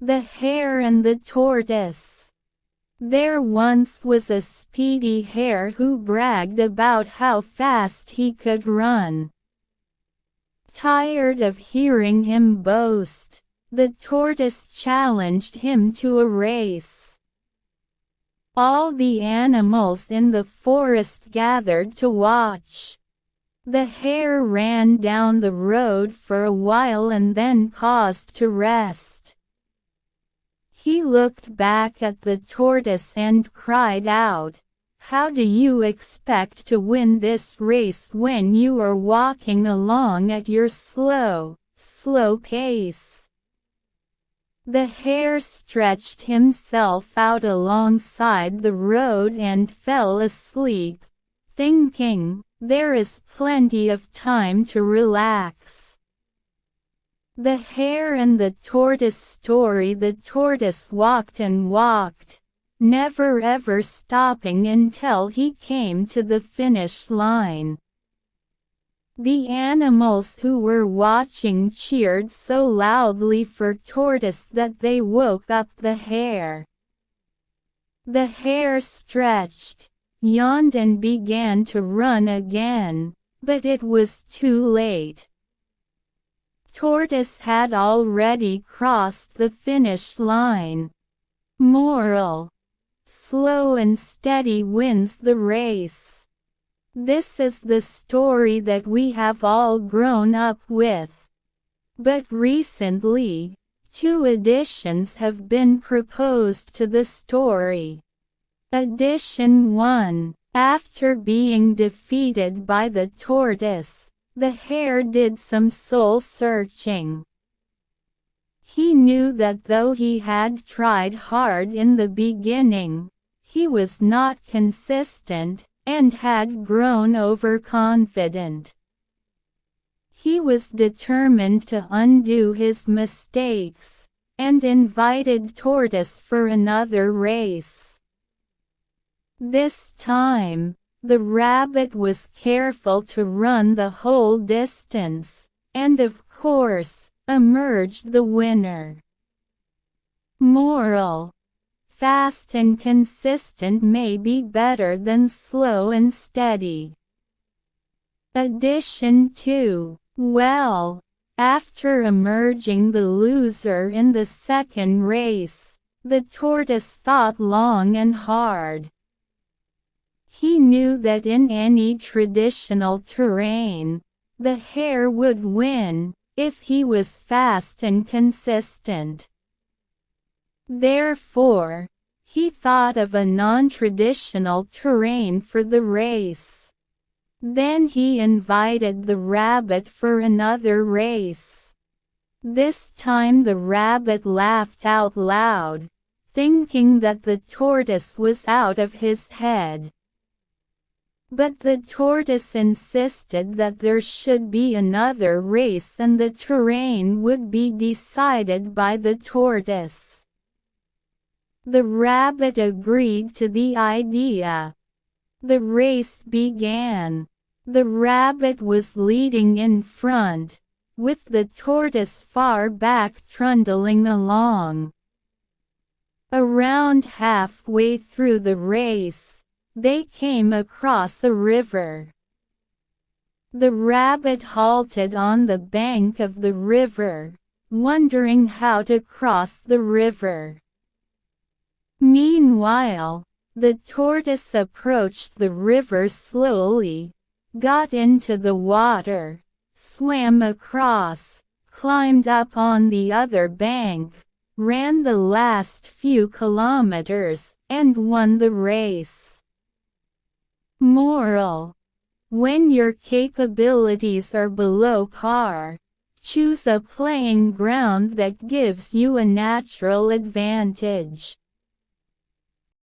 The Hare and the Tortoise. There once was a speedy hare who bragged about how fast he could run. Tired of hearing him boast, the tortoise challenged him to a race. All the animals in the forest gathered to watch. The hare ran down the road for a while and then paused to rest. He looked back at the tortoise and cried out, "How do you expect to win this race when you are walking along at your slow pace?" The hare stretched himself out alongside the road and fell asleep, thinking, "There is plenty of time to relax." The Hare and the Tortoise story. The tortoise walked and walked, never ever stopping until he came to the finish line. The animals who were watching cheered so loudly for Tortoise that they woke up the hare. The hare stretched, yawned and began to run again, but it was too late. Tortoise had already crossed the finish line. Moral: slow and steady wins the race. This is the story that we have all grown up with. But recently, 2 additions have been proposed to the story. Addition 1: after being defeated by the tortoise, the hare did some soul-searching. He knew that though he had tried hard in the beginning, he was not consistent, and had grown overconfident. He was determined to undo his mistakes, and invited Tortoise for another race. This time, the rabbit was careful to run the whole distance, and of course, emerged the winner. Moral: fast and consistent may be better than slow and steady. Addition 2: well, after emerging the loser in the second race, the tortoise thought long and hard. He knew that in any traditional terrain, the hare would win, if he was fast and consistent. Therefore, he thought of a non-traditional terrain for the race. Then he invited the rabbit for another race. This time the rabbit laughed out loud, thinking that the tortoise was out of his head. But the tortoise insisted that there should be another race and the terrain would be decided by the tortoise. The rabbit agreed to the idea. The race began. The rabbit was leading in front, with the tortoise far back trundling along. Around halfway through the race, they came across a river. The rabbit halted on the bank of the river, wondering how to cross the river. Meanwhile, the tortoise approached the river slowly, got into the water, swam across, climbed up on the other bank, ran the last few kilometers, and won the race. Moral: when your capabilities are below par, choose a playing ground that gives you a natural advantage.